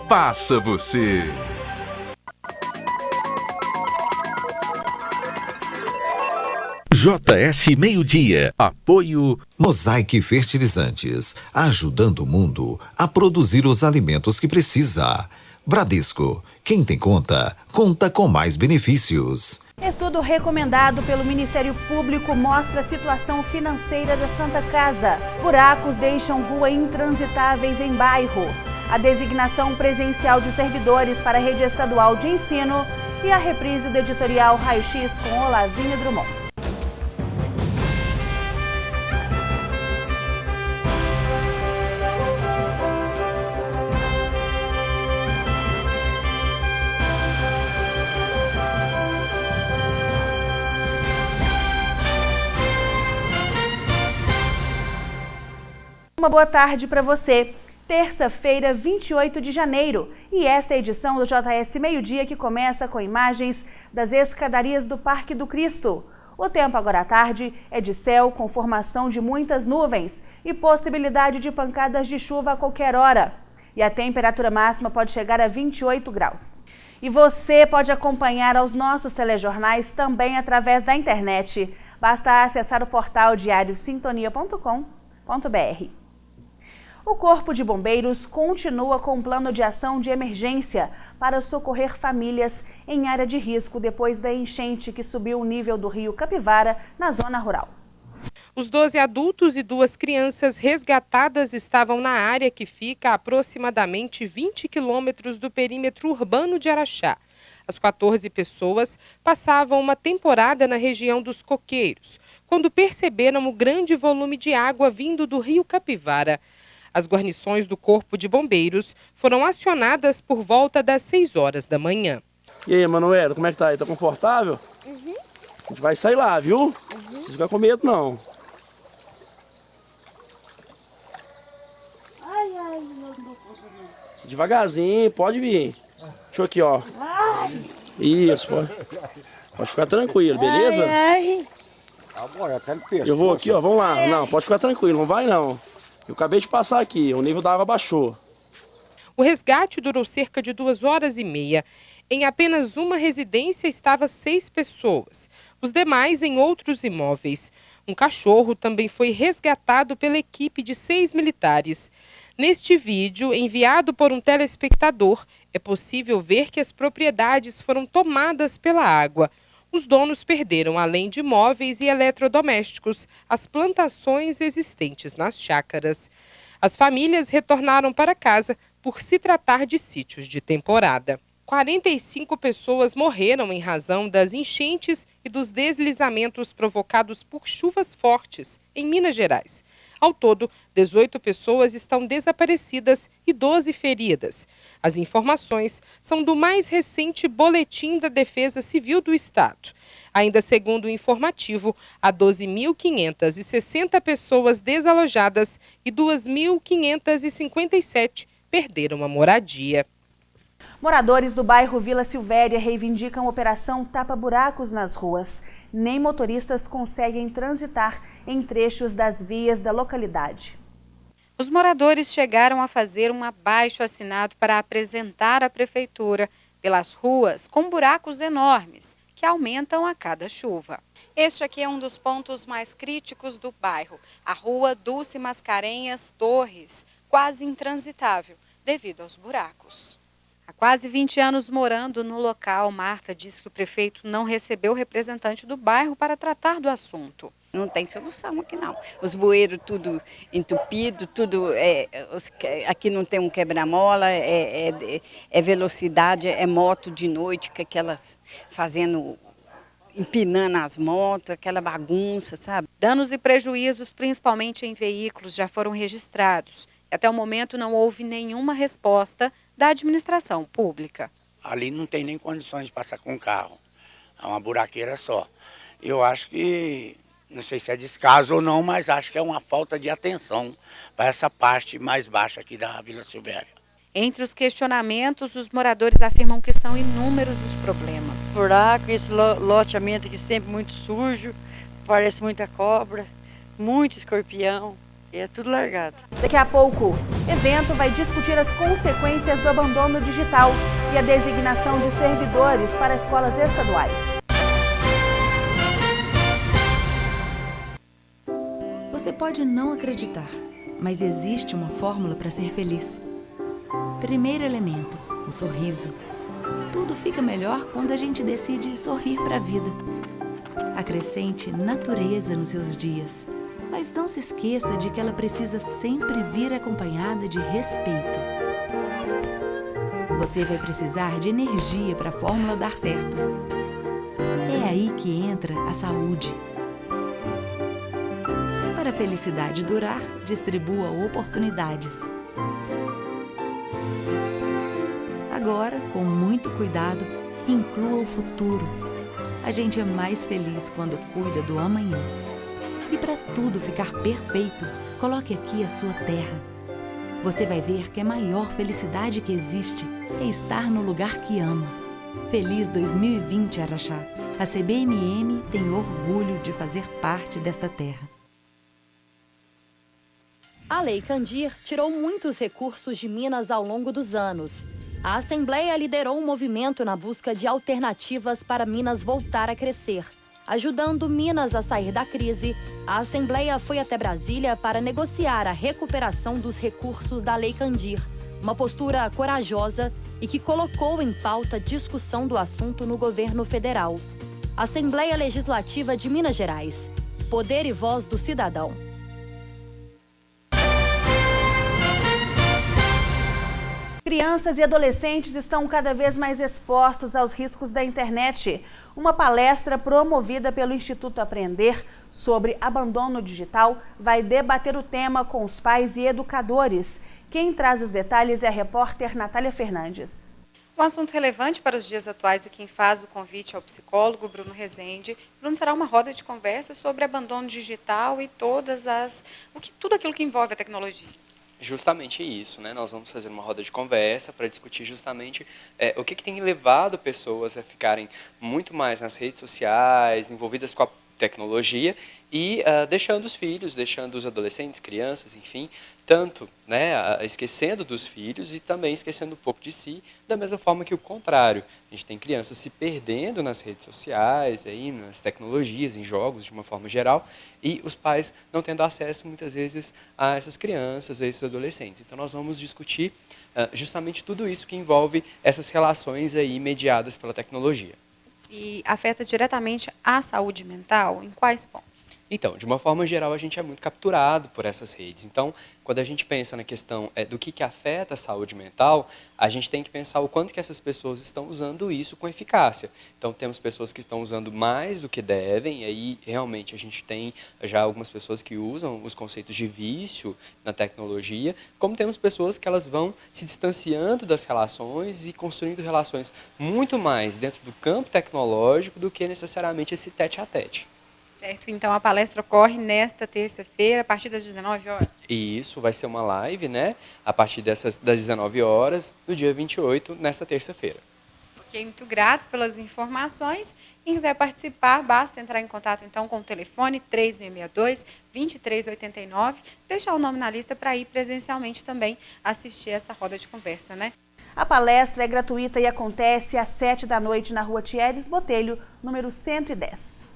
Passa Você. JS Meio-Dia. Apoio Mosaic Fertilizantes, ajudando o mundo a produzir os alimentos que precisa. Bradesco, quem tem conta, conta com mais benefícios. Estudo recomendado pelo Ministério Público mostra a situação financeira da Santa Casa. Buracos deixam rua intransitáveis em bairro. A designação presencial de servidores para a rede estadual de ensino e a reprise do editorial Raio X com Olavinho Drummond. Uma boa tarde para você. Terça-feira, 28 de janeiro. E esta é a edição do JS Meio-Dia que começa com imagens das escadarias do Parque do Cristo. O tempo agora à tarde é de céu com formação de muitas nuvens e possibilidade de pancadas de chuva a qualquer hora. E a temperatura máxima pode chegar a 28 graus. E você pode acompanhar os nossos telejornais também através da internet. Basta acessar o portal diariosintonia.com.br. O Corpo de Bombeiros continua com um plano de ação de emergência para socorrer famílias em área de risco depois da enchente que subiu o nível do rio Capivara na zona rural. Os 12 adultos e 2 crianças resgatadas estavam na área que fica a aproximadamente 20 quilômetros do perímetro urbano de Araxá. As 14 pessoas passavam uma temporada na região dos Coqueiros, quando perceberam o grande volume de água vindo do rio Capivara. As guarnições do Corpo de Bombeiros foram acionadas por volta das 6 horas da manhã. E aí, Manoela, como é que tá aí? Tá confortável? Uhum. A gente vai sair lá, viu? Uhum. Não precisa ficar com medo, não. Ai, ai, não. Devagarzinho, pode vir. Deixa eu aqui, ó. Ai. Isso, pode ficar tranquilo, beleza? Ai, Eu vou aqui, ó, vamos lá. Não, pode ficar tranquilo, não vai não. Eu acabei de passar aqui, o nível da água baixou. O resgate durou cerca de 2 horas e meia. Em apenas uma residência estava 6 pessoas, os demais em outros imóveis. Um cachorro também foi resgatado pela equipe de 6 militares. Neste vídeo, enviado por um telespectador, é possível ver que as propriedades foram tomadas pela água. Os donos perderam, além de móveis e eletrodomésticos, as plantações existentes nas chácaras. As famílias retornaram para casa por se tratar de sítios de temporada. 45 pessoas morreram em razão das enchentes e dos deslizamentos provocados por chuvas fortes em Minas Gerais. Ao todo, 18 pessoas estão desaparecidas e 12 feridas. As informações são do mais recente Boletim da Defesa Civil do Estado. Ainda segundo o informativo, há 12.560 pessoas desalojadas e 2.557 perderam a moradia. Moradores do bairro Vila Silvéria reivindicam a operação tapa-buracos nas ruas. Nem motoristas conseguem transitar em trechos das vias da localidade. Os moradores chegaram a fazer um abaixo-assinado para apresentar à prefeitura pelas ruas com buracos enormes que aumentam a cada chuva. Este aqui é um dos pontos mais críticos do bairro, a rua Dulce Mascarenhas Torres, quase intransitável devido aos buracos. Há quase 20 anos morando no local, Marta diz que o prefeito não recebeu o representante do bairro para tratar do assunto. Não tem solução aqui não. Os bueiros tudo entupido, aqui não tem um quebra-mola, é velocidade, é moto de noite, que aquelas empinando as motos, aquela bagunça, sabe? Danos e prejuízos, principalmente em veículos, já foram registrados. Até o momento não houve nenhuma resposta da administração pública. Ali não tem nem condições de passar com o carro, é uma buraqueira só. Eu acho que, não sei se é descaso ou não, mas acho que é uma falta de atenção para essa parte mais baixa aqui da Vila Silvéria. Entre os questionamentos, os moradores afirmam que são inúmeros os problemas. Buraco, esse loteamento aqui sempre muito sujo, parece muita cobra, muito escorpião. É tudo largado. Daqui a pouco, o evento vai discutir as consequências do abandono digital e a designação de servidores para escolas estaduais. Você pode não acreditar, mas existe uma fórmula para ser feliz. Primeiro elemento, o sorriso. Tudo fica melhor quando a gente decide sorrir para a vida. Acrescente natureza nos seus dias, mas não se esqueça de que ela precisa sempre vir acompanhada de respeito. Você vai precisar de energia para a fórmula dar certo. É aí que entra a saúde. Para a felicidade durar, distribua oportunidades. Agora, com muito cuidado, inclua o futuro. A gente é mais feliz quando cuida do amanhã. E para tudo ficar perfeito, coloque aqui a sua terra. Você vai ver que a maior felicidade que existe é estar no lugar que ama. Feliz 2020, Araxá. A CBMM tem orgulho de fazer parte desta terra. A Lei Candir tirou muitos recursos de Minas ao longo dos anos. A Assembleia liderou um movimento na busca de alternativas para Minas voltar a crescer. Ajudando Minas a sair da crise, a Assembleia foi até Brasília para negociar a recuperação dos recursos da Lei Candir. Uma postura corajosa e que colocou em pauta a discussão do assunto no governo federal. Assembleia Legislativa de Minas Gerais. Poder e voz do cidadão. Crianças e adolescentes estão cada vez mais expostos aos riscos da internet. Uma palestra promovida pelo Instituto Aprender sobre abandono digital vai debater o tema com os pais e educadores. Quem traz os detalhes é a repórter Natália Fernandes. Um assunto relevante para os dias atuais e quem faz o convite ao psicólogo Bruno Rezende. Bruno, será uma roda de conversa sobre abandono digital e tudo aquilo que envolve a tecnologia. Justamente isso, né? Nós vamos fazer uma roda de conversa para discutir justamente o que tem levado pessoas a ficarem muito mais nas redes sociais, envolvidas com a tecnologia e deixando os filhos, deixando os adolescentes, crianças, enfim, tanto esquecendo dos filhos e também esquecendo um pouco de si, da mesma forma que o contrário. A gente tem crianças se perdendo nas redes sociais, aí, nas tecnologias, em jogos, de uma forma geral, e os pais não tendo acesso, muitas vezes, a essas crianças, a esses adolescentes. Então, nós vamos discutir justamente tudo isso que envolve essas relações aí mediadas pela tecnologia. E afeta diretamente a saúde mental? Em quais pontos? Então, de uma forma geral, a gente é muito capturado por essas redes. Então, quando a gente pensa na questão do que afeta a saúde mental, a gente tem que pensar o quanto que essas pessoas estão usando isso com eficácia. Então, temos pessoas que estão usando mais do que devem, e aí, realmente, a gente tem já algumas pessoas que usam os conceitos de vício na tecnologia, como temos pessoas que elas vão se distanciando das relações e construindo relações muito mais dentro do campo tecnológico do que necessariamente esse tete-a-tete. Certo, então a palestra ocorre nesta terça-feira, a partir das 19 horas. E isso vai ser uma live, né? A partir das 19 horas, do dia 28, nesta terça-feira. Ok, muito grato pelas informações. Quem quiser participar, basta entrar em contato então com o telefone 3662-2389, deixar o nome na lista para ir presencialmente também assistir essa roda de conversa, né? A palestra é gratuita e acontece às 7 da noite na Rua Thieres Botelho, número 110.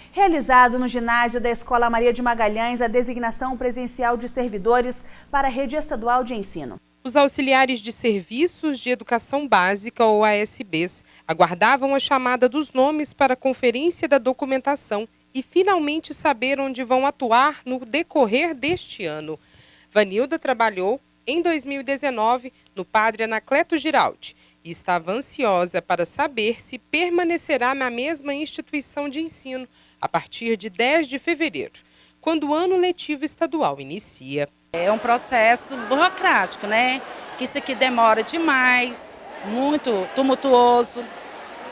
Realizado no ginásio da Escola Maria de Magalhães a designação presencial de servidores para a rede estadual de ensino. Os auxiliares de serviços de educação básica, ou ASBs, aguardavam a chamada dos nomes para a conferência da documentação e finalmente saber onde vão atuar no decorrer deste ano. Vanilda trabalhou em 2019 no Padre Anacleto Giraldi e estava ansiosa para saber se permanecerá na mesma instituição de ensino a partir de 10 de fevereiro, quando o ano letivo estadual inicia. É um processo burocrático, né? Que isso aqui demora demais, muito tumultuoso,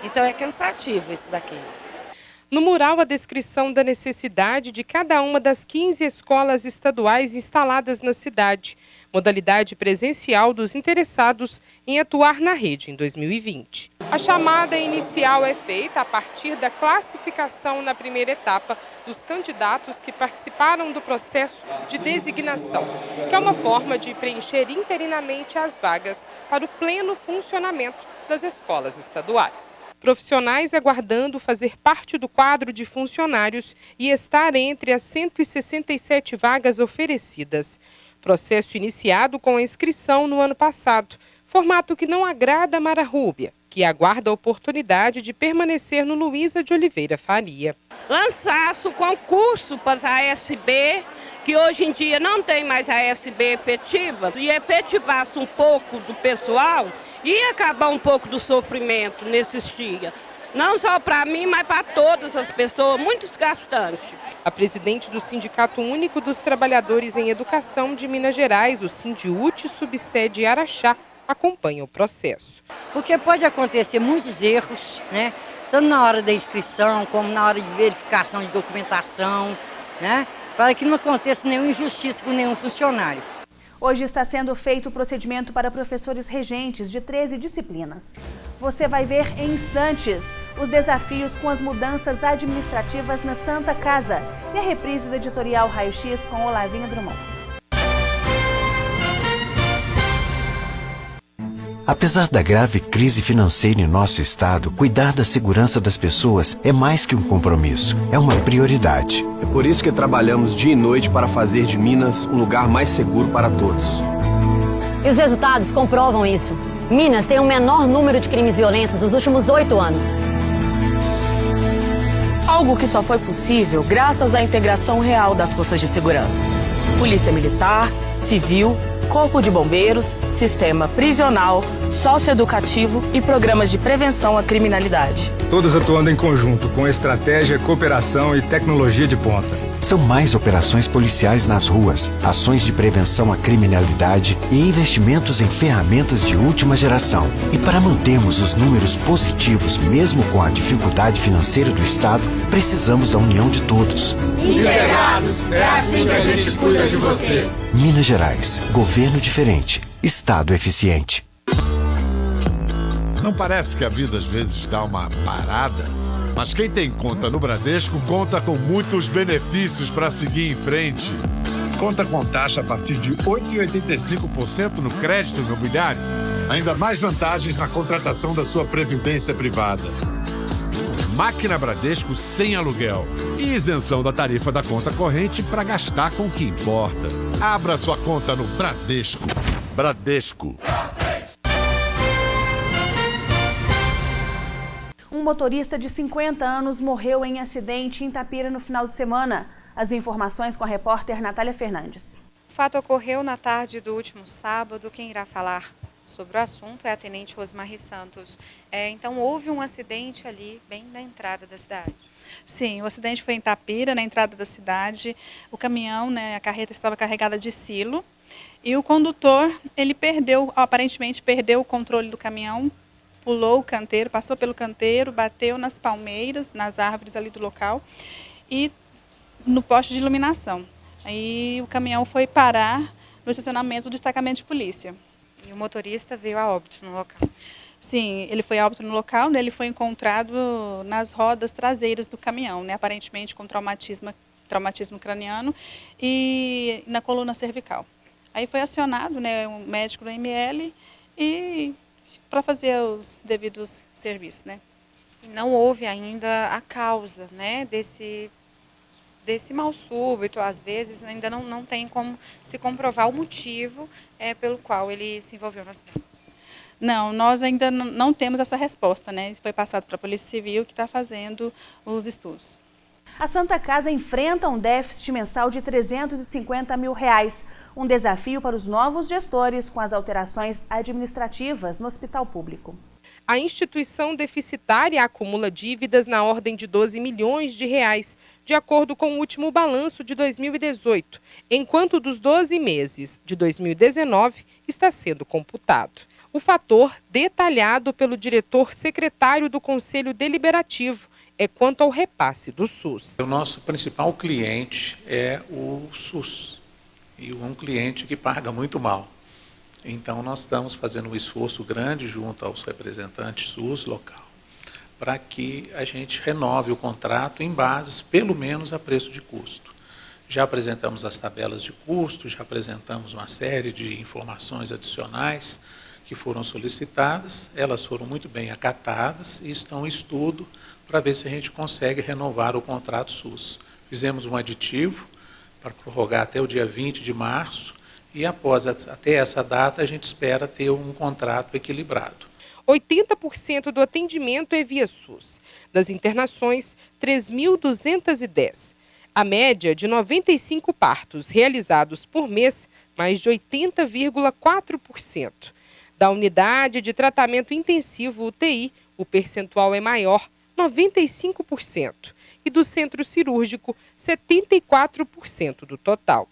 então é cansativo isso daqui. No mural, a descrição da necessidade de cada uma das 15 escolas estaduais instaladas na cidade, modalidade presencial dos interessados em atuar na rede em 2020. A chamada inicial é feita a partir da classificação na primeira etapa dos candidatos que participaram do processo de designação, que é uma forma de preencher interinamente as vagas para o pleno funcionamento das escolas estaduais. Profissionais aguardando fazer parte do quadro de funcionários e estar entre as 167 vagas oferecidas. Processo iniciado com a inscrição no ano passado, formato que não agrada a Mara Rúbia, que aguarda a oportunidade de permanecer no Luísa de Oliveira Faria. Lançasse o concurso para a ASB, que hoje em dia não tem mais a ASB efetiva, e efetivasse um pouco do pessoal, ia acabar um pouco do sofrimento nesses dias. Não só para mim, mas para todas as pessoas, muito desgastante. A presidente do Sindicato Único dos Trabalhadores em Educação de Minas Gerais, o Sindiúte Subsede Araxá, acompanha o processo. Porque pode acontecer muitos erros, né? Tanto na hora da inscrição, como na hora de verificação de documentação, né? Para que não aconteça nenhuma injustiça com nenhum funcionário. Hoje está sendo feito o procedimento para professores regentes de 13 disciplinas. Você vai ver em instantes os desafios com as mudanças administrativas na Santa Casa e a reprise do editorial Raio X com Olavinho Drummond. Apesar da grave crise financeira em nosso estado, cuidar da segurança das pessoas é mais que um compromisso, é uma prioridade. É por isso que trabalhamos dia e noite para fazer de Minas um lugar mais seguro para todos. E os resultados comprovam isso. Minas tem o menor número de crimes violentos dos últimos 8 anos. Algo que só foi possível graças à integração real das forças de segurança. Polícia Militar, Civil, Corpo de Bombeiros, Sistema Prisional, Socioeducativo e programas de prevenção à criminalidade. Todos atuando em conjunto, com estratégia, cooperação e tecnologia de ponta. São mais operações policiais nas ruas, ações de prevenção à criminalidade e investimentos em ferramentas de última geração. E para mantermos os números positivos, mesmo com a dificuldade financeira do Estado, precisamos da união de todos. Integrados, é assim que a gente cuida de você. Minas Gerais, governo diferente, Estado eficiente. Não parece que a vida às vezes dá uma parada? Mas quem tem conta no Bradesco conta com muitos benefícios para seguir em frente. Conta com taxa a partir de 8,85% no crédito imobiliário. Ainda mais vantagens na contratação da sua previdência privada. Máquina Bradesco sem aluguel. E isenção da tarifa da conta corrente para gastar com o que importa. Abra sua conta no Bradesco. Bradesco. Um motorista de 50 anos morreu em acidente em Itapira no final de semana. As informações com a repórter Natália Fernandes. O fato ocorreu na tarde do último sábado. Quem irá falar sobre o assunto é a Tenente Rosmarri Santos. Então, houve um acidente ali, bem na entrada da cidade. Sim, o acidente foi em Itapira, na entrada da cidade. O caminhão, a carreta estava carregada de silo. E o condutor, ele aparentemente perdeu o controle do caminhão, pulou o canteiro, passou pelo canteiro, bateu nas palmeiras, nas árvores ali do local e no poste de iluminação. Aí o caminhão foi parar no estacionamento do destacamento de polícia. E o motorista veio a óbito no local? Sim, ele foi a óbito no local, ele foi encontrado nas rodas traseiras do caminhão, aparentemente com traumatismo craniano e na coluna cervical. Aí foi acionado um médico do ML e para fazer os devidos serviços, E não houve ainda a causa, desse mal súbito, às vezes ainda não tem como se comprovar o motivo pelo qual ele se envolveu no acidente. Não, nós ainda não temos essa resposta, Foi passado para a Polícia Civil que está fazendo os estudos. A Santa Casa enfrenta um déficit mensal de R$350 mil. Um desafio para os novos gestores com as alterações administrativas no hospital público. A instituição deficitária acumula dívidas na ordem de R$12 milhões, de acordo com o último balanço de 2018, enquanto dos 12 meses de 2019 está sendo computado. O fator, detalhado pelo diretor secretário do Conselho Deliberativo, é quanto ao repasse do SUS. O nosso principal cliente é o SUS, e um cliente que paga muito mal. Então, nós estamos fazendo um esforço grande junto aos representantes SUS local, para que a gente renove o contrato em bases, pelo menos, a preço de custo. Já apresentamos as tabelas de custo, já apresentamos uma série de informações adicionais que foram solicitadas, elas foram muito bem acatadas e estão em estudo para ver se a gente consegue renovar o contrato SUS. Fizemos um aditivo para prorrogar até o dia 20 de março, e após até essa data a gente espera ter um contrato equilibrado. 80% do atendimento é via SUS. Das internações, 3.210. A média de 95 partos realizados por mês, mais de 80,4%. Da unidade de tratamento intensivo UTI, o percentual é maior, 95%. E do centro cirúrgico, 74% do total.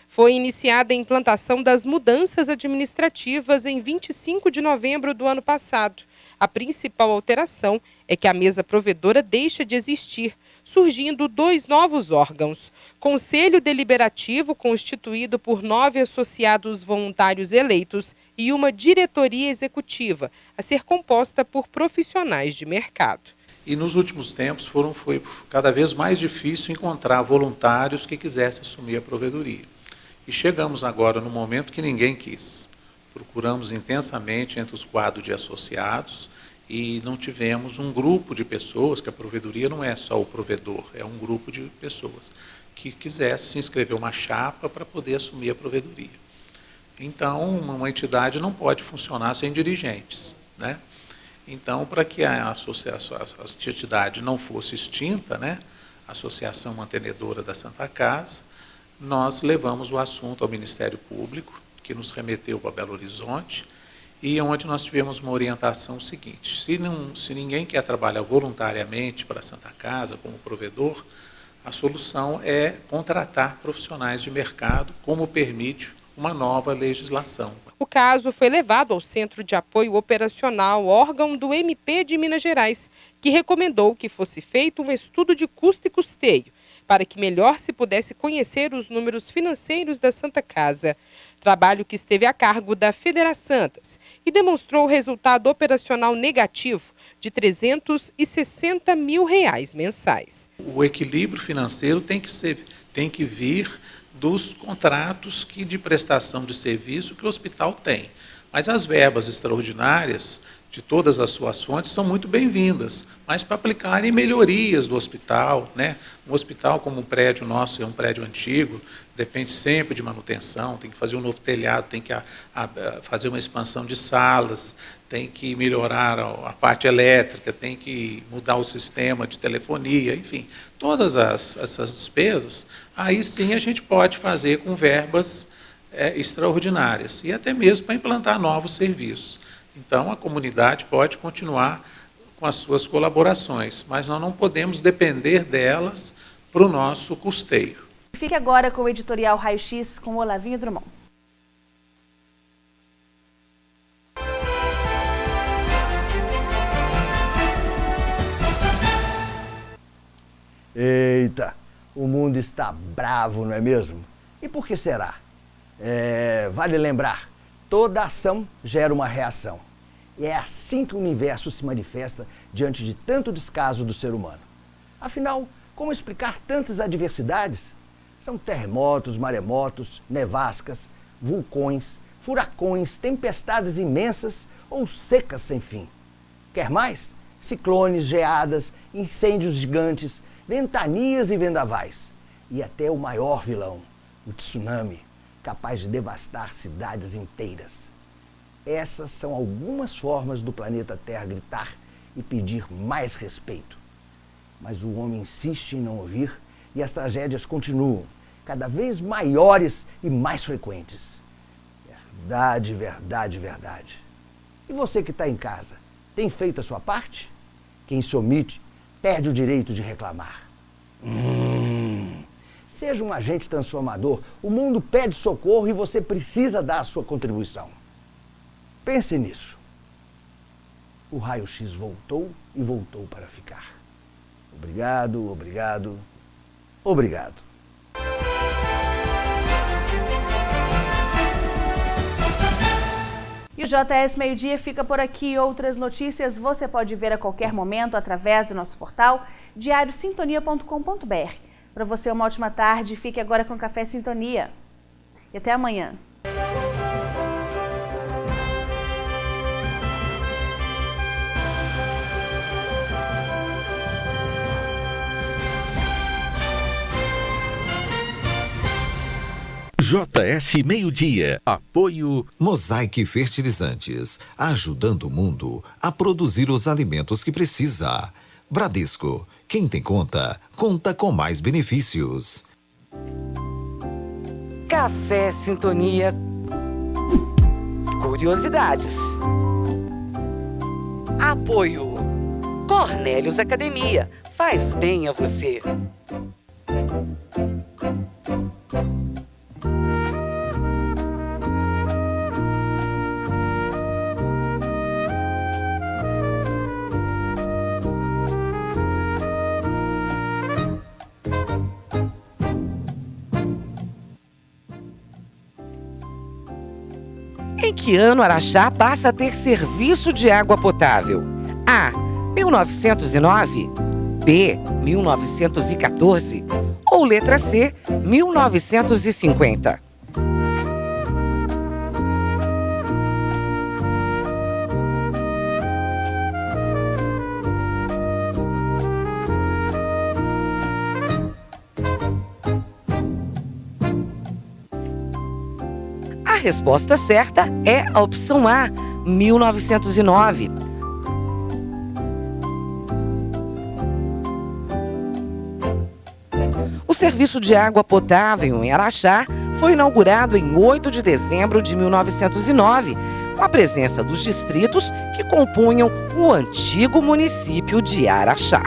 Foi iniciada a implantação das mudanças administrativas em 25 de novembro do ano passado. A principal alteração é que a mesa provedora deixa de existir, surgindo 2 novos órgãos. Conselho Deliberativo, constituído por 9 associados voluntários eleitos, e uma diretoria executiva, a ser composta por profissionais de mercado. E nos últimos tempos foi cada vez mais difícil encontrar voluntários que quisessem assumir a provedoria. E chegamos agora no momento que ninguém quis. Procuramos intensamente entre os quadros de associados e não tivemos um grupo de pessoas, que a provedoria não é só o provedor, é um grupo de pessoas que quisessem se inscrever uma chapa para poder assumir a provedoria. Então, uma entidade não pode funcionar sem dirigentes, né? Então, para que a entidade não fosse extinta, né, a Associação Mantenedora da Santa Casa, nós levamos o assunto ao Ministério Público, que nos remeteu para Belo Horizonte, e onde nós tivemos uma orientação seguinte: se ninguém quer trabalhar voluntariamente para a Santa Casa como provedor, a solução é contratar profissionais de mercado, como permite uma nova legislação. O caso foi levado ao Centro de Apoio Operacional, órgão do MP de Minas Gerais, que recomendou que fosse feito um estudo de custo e custeio, para que melhor se pudesse conhecer os números financeiros da Santa Casa. Trabalho que esteve a cargo da Federações e demonstrou resultado operacional negativo de R$ 360 mil mensais. O equilíbrio financeiro tem que vir dos contratos de prestação de serviço que o hospital tem. Mas as verbas extraordinárias de todas as suas fontes são muito bem-vindas, mas para aplicar em melhorias do hospital, né? Um hospital como um prédio nosso é um prédio antigo, depende sempre de manutenção, tem que fazer um novo telhado, tem que fazer uma expansão de salas, tem que melhorar a parte elétrica, tem que mudar o sistema de telefonia, enfim, todas essas despesas, aí sim a gente pode fazer com verbas extraordinárias, e até mesmo para implantar novos serviços. Então, a comunidade pode continuar com as suas colaborações, mas nós não podemos depender delas para o nosso custeio. Fique agora com o editorial Raio-X com Olavinho Drummond. Eita, o mundo está bravo, não é mesmo? E por que será? Vale lembrar, toda ação gera uma reação. E é assim que o universo se manifesta diante de tanto descaso do ser humano. Afinal, como explicar tantas adversidades? São terremotos, maremotos, nevascas, vulcões, furacões, tempestades imensas ou secas sem fim. Quer mais? Ciclones, geadas, incêndios gigantes, ventanias e vendavais. E até o maior vilão, o tsunami, capaz de devastar cidades inteiras. Essas são algumas formas do planeta Terra gritar e pedir mais respeito. Mas o homem insiste em não ouvir e as tragédias continuam, cada vez maiores e mais frequentes. Verdade, verdade, verdade. E você que está em casa, tem feito a sua parte? Quem se omite, perde o direito de reclamar. Seja um agente transformador, o mundo pede socorro e você precisa dar a sua contribuição. Pense nisso. O Raio-X voltou e voltou para ficar. Obrigado, obrigado, obrigado. E o JS Meio Dia fica por aqui. Outras notícias você pode ver a qualquer momento através do nosso portal diariosintonia.com.br. Para você uma ótima tarde, fique agora com Café Sintonia. E até amanhã. JS Meio Dia. Apoio Mosaic Fertilizantes, ajudando o mundo a produzir os alimentos que precisa. Bradesco, quem tem conta, conta com mais benefícios. Café Sintonia. Curiosidades. Apoio Cornélios Academia, faz bem a você. Em que ano Araxá passa a ter serviço de água potável? A. 1909, B. 1914 ou letra C. 1950? A resposta certa é a opção A, 1909. O serviço de água potável em Araxá foi inaugurado em 8 de dezembro de 1909, com a presença dos distritos que compunham o antigo município de Araxá.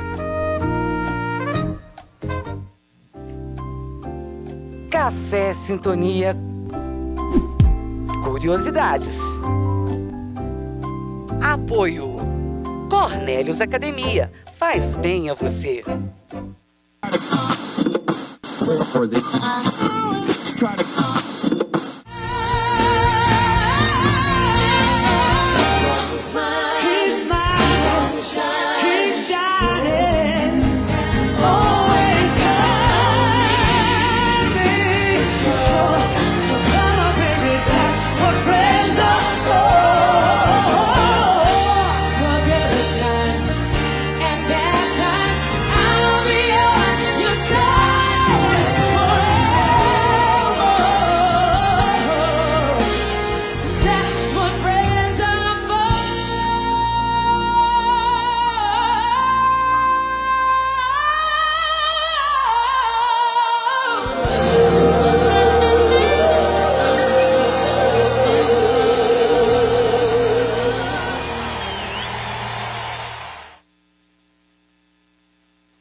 Café Sintonia. Curiosidades. Apoio Cornélios Academia, faz bem a você. Try to